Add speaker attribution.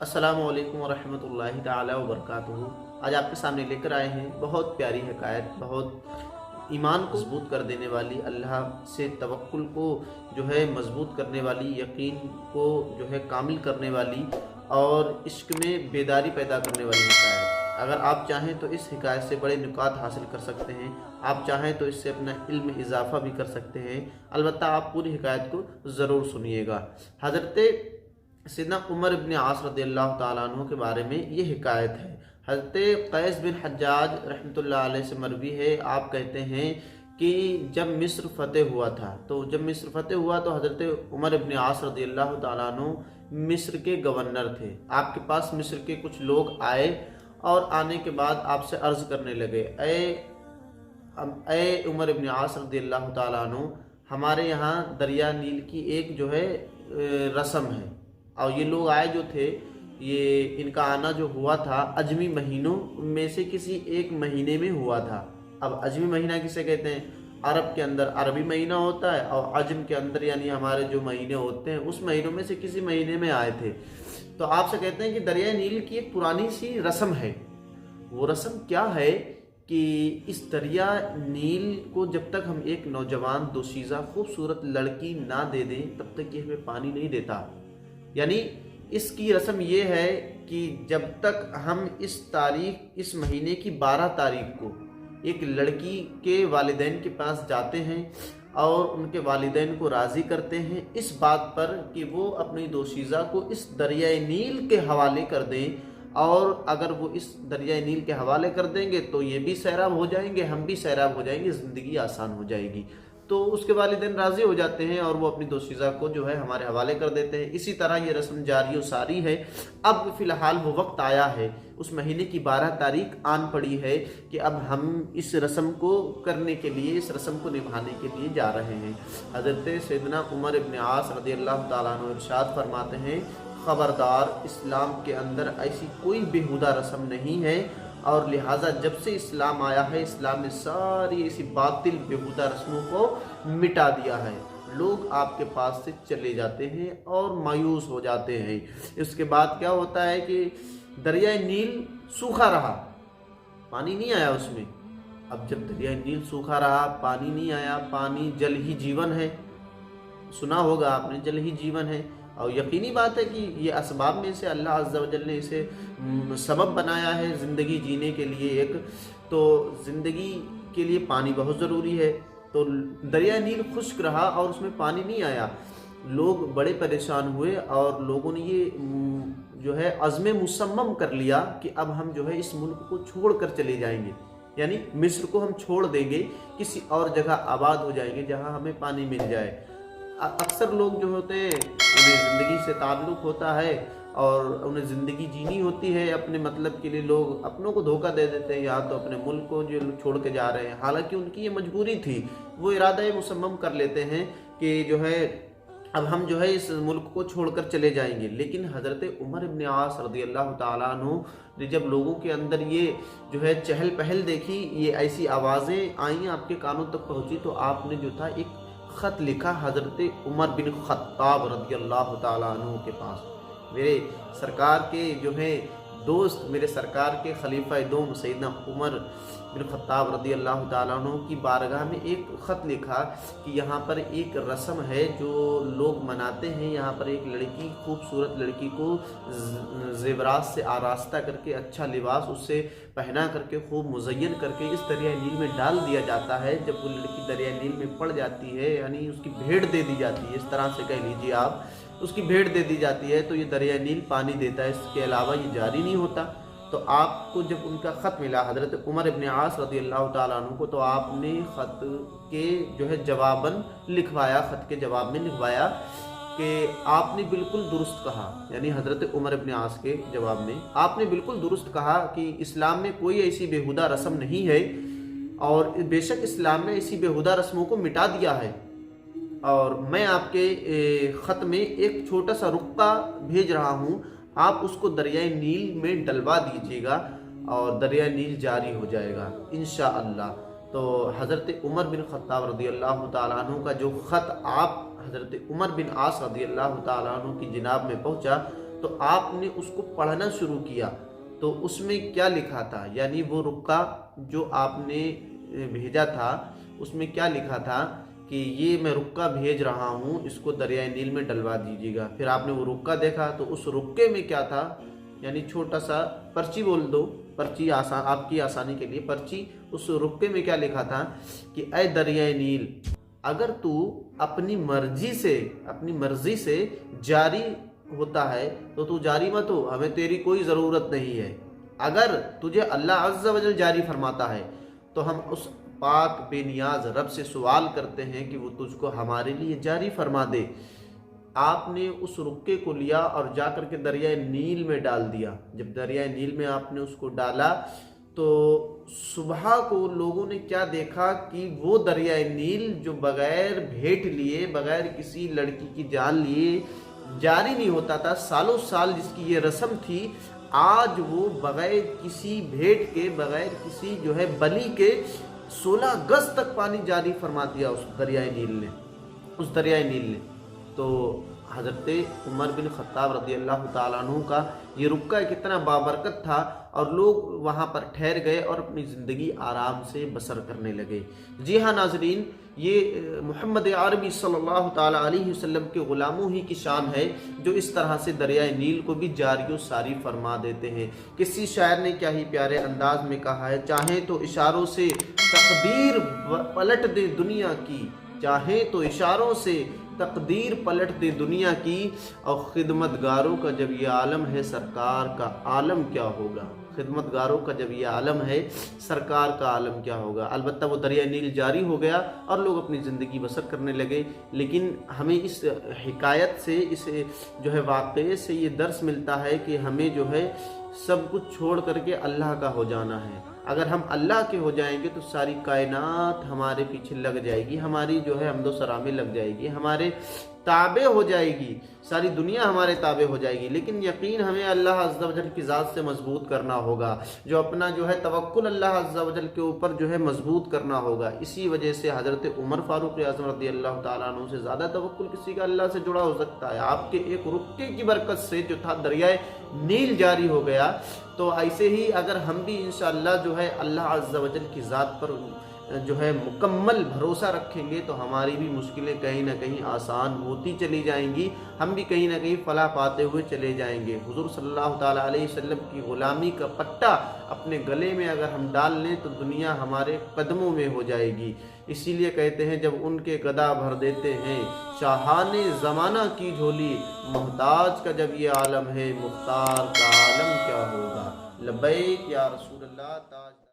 Speaker 1: अस्सलामु अलैकुम वरहमतुल्लाहि ताला वबरकातुहू। आज आपके सामने लेकर आए हैं बहुत प्यारी हकायत, बहुत ईमान को मजबूत कर देने वाली, अल्लाह से तवक्कुल को जो है मजबूत करने वाली, यकीन को जो है कामिल करने वाली और इश्क में बेदारी पैदा करने वाली हकायत। अगर आप चाहें तो इस हिकायत से बड़े नुकात हासिल कर सकते हैं, आप चाहें तो इससे अपना इल्म इजाफ़ा भी कर सकते हैं। अलबत्ता आप पूरी हिकायत को ज़रूर सुनिएगा। हज़रत सैयदना उमर इब्न आस रज़ियल्लाहु ताला अन्हु के बारे में ये हिकायत है। हज़रत कैस बिन हज्जाज रहमतुल्लाह अलैह से मरवी है। आप कहते हैं कि जब मिस्र फ़तेह हुआ था, तो जब मिस्र फ़तेह हुआ तो हज़रत उमर इब्न आस रज़ियल्लाहु ताला अन्हु मिस्र के गवर्नर थे। आपके पास मिस्र के कुछ लोग आए और आने के बाद आपसे अर्ज़ करने लगे, ए उमर इब्न आस रज़ियल्लाहु ताला अन्हु, हमारे यहाँ दरिया नील की एक जो है रस्म है। और ये लोग आए जो थे, ये इनका आना जो हुआ था अजमी महीनों में से किसी एक महीने में हुआ था। अब अजमी महीना किसे कहते हैं? अरब के अंदर अरबी महीना होता है और अजम के अंदर यानी हमारे जो महीने होते हैं उस महीनों में से किसी महीने में आए थे। तो आपसे कहते हैं कि दरिया नील की एक पुरानी सी रस्म है। वो रस्म क्या है कि इस दरिया नील को जब तक हम एक नौजवान दोशीज़ा खूबसूरत लड़की ना दे दें तब तक ये हमें पानी नहीं देता। यानी इसकी रस्म ये है कि जब तक हम इस महीने की 12 तारीख को एक लड़की के वालिदैन के पास जाते हैं और उनके वालिदैन को राज़ी करते हैं इस बात पर कि वो अपनी दोशीज़ा को इस दरिया नील के हवाले कर दें, और अगर वो इस दरिया नील के हवाले कर देंगे तो ये भी सैराब हो जाएंगे, हम भी सैराब हो जाएंगे, ज़िंदगी आसान हो जाएगी। तो उसके वालिदैन राज़ी हो जाते हैं और वो अपनी दोशीज़ा को जो है हमारे हवाले कर देते हैं। इसी तरह ये रस्म जारी व सारी है। अब फ़िलहाल वो वक्त आया है, उस महीने की 12 तारीख आन पड़ी है कि अब हम इस रस्म को करने के लिए, इस रस्म को निभाने के लिए जा रहे हैं। हज़रत सैयदना उमर इब्न आस रज़ियल्लाहु ताला अन्हु इरशाद फरमाते हैं, ख़बरदार, इस्लाम के अंदर ऐसी कोई बेहुदा रस्म नहीं है और लिहाजा जब से इस्लाम आया है इस्लाम ने सारी ऐसी बातिल बेहुदा रस्मों को मिटा दिया है। लोग आपके पास से चले जाते हैं और मायूस हो जाते हैं। इसके बाद क्या होता है कि दरिया नील सूखा रहा, पानी नहीं आया उसमें। अब जब दरिया नील सूखा रहा, पानी नहीं आया, पानी जल ही जीवन है, सुना होगा आपने, जल ही जीवन है। और यकीनी बात है कि ये असबाब में से अल्लाह अज़्ज़ा व जल ने इसे सबब बनाया है ज़िंदगी जीने के लिए। एक तो ज़िंदगी के लिए पानी बहुत ज़रूरी है। तो दरिया नील खुश्क रहा और उसमें पानी नहीं आया। लोग बड़े परेशान हुए और लोगों ने ये जो है अज़्म मुसम्मम कर लिया कि अब हम जो है इस मुल्क को छोड़ कर चले जाएंगे, यानी मिस्र को हम छोड़ देंगे, किसी और जगह आबाद हो जाएंगे जहाँ हमें पानी मिल जाए। अक्सर लोग जो होते हैं उन्हें ज़िंदगी से ताल्लुक़ होता है और उन्हें ज़िंदगी जीनी होती है, अपने मतलब के लिए लोग अपनों को धोखा दे देते हैं, या तो अपने मुल्क को जो छोड़ के जा रहे हैं, हालांकि उनकी ये मजबूरी थी। वो इरादा मुसम्मम कर लेते हैं कि जो है अब हम जो है इस मुल्क को छोड़कर चले जाएंगे। लेकिन हज़रत उमर इब्न आस रज़ियल्लाहु ताला अन्हु ने जब लोगों के अंदर ये जो है चहल पहल देखी, ये ऐसी आवाज़ें आई, आपके कानों तक पहुँची, तो आपने जो था एक ख़त लिखा हज़रत उमर बिन ख़त्ताब रज़ियल्लाहु ताला अन्हु के पास। मेरे सरकार के जो है दोस्त, मेरे सरकार के खलीफा दोम सैयदना उमर बिन ख़त्ताब रज़ियल्लाहु ताला अन्हु की बारगाह में एक ख़त लिखा कि यहाँ पर एक रस्म है जो लोग मनाते हैं। यहाँ पर एक लड़की, खूबसूरत लड़की को ज़ेवरात से आरास्ता करके, अच्छा लिबास उससे पहना करके, खूब मुज़य्यन करके इस दरिया नील में डाल दिया जाता है। जब वो लड़की दरिया नील में पड़ जाती है, यानी उसकी भेंट दे दी जाती है, इस तरह से कह लीजिए आप, उसकी भेंट दे दी जाती है, तो ये दरिया नील पानी देता है, इसके अलावा ये जारी नहीं होता। तो आपको जब उनका ख़त मिला हज़रत उमर इब्न आस रज़ियल्लाहु ताला अन्हु को, तो आपने ख़त के जो है जवाबन लिखवाया, ख़त के जवाब में लिखवाया कि आपने बिल्कुल दुरुस्त कहा, यानी हज़रत उमर इब्न आस के जवाब में आपने बिल्कुल दुरुस्त कहा कि इस्लाम में कोई ऐसी बेहुदा रस्म नहीं है और बेशक इस्लाम ने ऐसी बेहुदा रस्मों को मिटा दिया है। और मैं आपके ख़त में एक छोटा सा रुक्का भेज रहा हूँ, आप उसको दरियाए नील में डलवा दीजिएगा और दरियाए नील जारी हो जाएगा इंशाअल्लाह। तो हज़रत उमर बिन ख़त्ताब रज़ियल्लाहु ताला अन्हु का जो ख़त आप हज़रत उमर बिन आस रज़ियल्लाहु ताला अन्हु की जिनाब में पहुँचा, تو آپ نے اس کو پڑھنا شروع کیا تو اس میں کیا لکھا تھا، یعنی وہ رکا جو آپ نے بھیجا تھا اس میں کیا لکھا تھا کہ یہ میں رکا بھیج رہا ہوں، اس کو دریائے نیل میں ڈلوا دیجیے گا۔ پھر آپ نے وہ رکا دیکھا تو اس رکے میں کیا تھا، یعنی چھوٹا سا پرچی بول دو، پرچی آسان آپ کی آسانی کے لیے پرچی، اس رکے میں کیا لکھا تھا کہ اے دریائے نیل، اگر تو اپنی مرضی سے جاری ہوتا ہے تو جاری مت ہو، ہمیں تیری کوئی ضرورت نہیں ہے۔ اگر تجھے اللہ عز و جل جاری فرماتا ہے تو ہم اس پاک بے نیاز رب سے سوال کرتے ہیں کہ وہ تجھ کو ہمارے لیے جاری فرما دے۔ آپ نے اس رکے کو لیا اور جا کر کے دریائے نیل میں ڈال دیا۔ جب دریائے نیل میں آپ نے اس کو ڈالا تو صبح کو لوگوں نے کیا دیکھا کہ وہ دریائے نیل جو بغیر بھیٹ لیے، بغیر کسی لڑکی کی جان لیے جاری نہیں ہوتا تھا، سالوں سال جس کی یہ رسم تھی، آج وہ بغیر کسی بھیٹ کے، بغیر کسی بلی کے 16 گز تک پانی جاری فرما دیا اس دریائے نیل نے۔ تو حضرت عمر بن خطاب رضی اللہ تعالیٰ عنہ کا یہ رکا کتنا بابرکت تھا، اور لوگ وہاں پر ٹھہر گئے اور اپنی زندگی آرام سے بسر کرنے لگے۔ جی ہاں ناظرین، یہ محمد عربی صلی اللہ تعالیٰ علیہ وسلم کے غلاموں ہی کی شان ہے جو اس طرح سے دریائے نیل کو بھی جاری و ساری فرما دیتے ہیں۔ کسی شاعر نے کیا ہی پیارے انداز میں کہا ہے، چاہیں تو اشاروں سے تقدیر پلٹ دے دنیا کی، چاہیں تو اشاروں سے تقدیر پلٹ دے دنیا کی، اور خدمتگاروں کا جب یہ عالم ہے سرکار کا عالم کیا ہوگا۔ خدمتگاروں کا جب یہ عالم ہے سرکار کا عالم کیا ہوگا۔ البتہ وہ دریائے نیل جاری ہو گیا اور لوگ اپنی زندگی بسر کرنے لگے، لیکن ہمیں اس حکایت سے، اس واقعے سے یہ درس ملتا ہے کہ ہمیں سب کچھ چھوڑ کر کے اللہ کا ہو جانا ہے۔ اگر ہم اللہ کے ہو جائیں گے تو ساری کائنات ہمارے پیچھے لگ جائے گی، ہماری حمد و ثنا میں لگ جائے گی، ہمارے تابع ہو جائے گی، ساری دنیا ہمارے تابع ہو جائے گی۔ لیکن یقین ہمیں اللہ عز و جل کی ذات سے مضبوط کرنا ہوگا، جو اپنا توکل اللہ عز و جل کے اوپر مضبوط کرنا ہوگا۔ اسی وجہ سے حضرت عمر فاروق اعظم رضی اللہ تعالیٰ عنہ سے زیادہ توکل کسی کا اللہ سے جڑا ہو سکتا ہے۔ آپ کے ایک رکے کی برکت سے جو تھا دریائے نیل جاری ہو گیا۔ تو ایسے ہی اگر ہم بھی انشاءاللہ اللہ عز و جل کی ذات پر مکمل بھروسہ رکھیں گے تو ہماری بھی مشکلیں کہیں نہ کہیں آسان ہوتی چلی جائیں گی، ہم بھی کہیں نہ کہیں فلاح پاتے ہوئے چلے جائیں گے۔ حضور صلی اللہ تعالیٰ علیہ وسلم کی غلامی کا پٹا اپنے گلے میں اگر ہم ڈال لیں تو دنیا ہمارے قدموں میں ہو جائے گی۔ اسی لیے کہتے ہیں جب ان کے گدا بھر دیتے ہیں شاہان زمانہ کی جھولی، محتاج کا جب یہ عالم ہے مختار کا عالم کیا ہوگا۔ لبیک یا رسول اللہ۔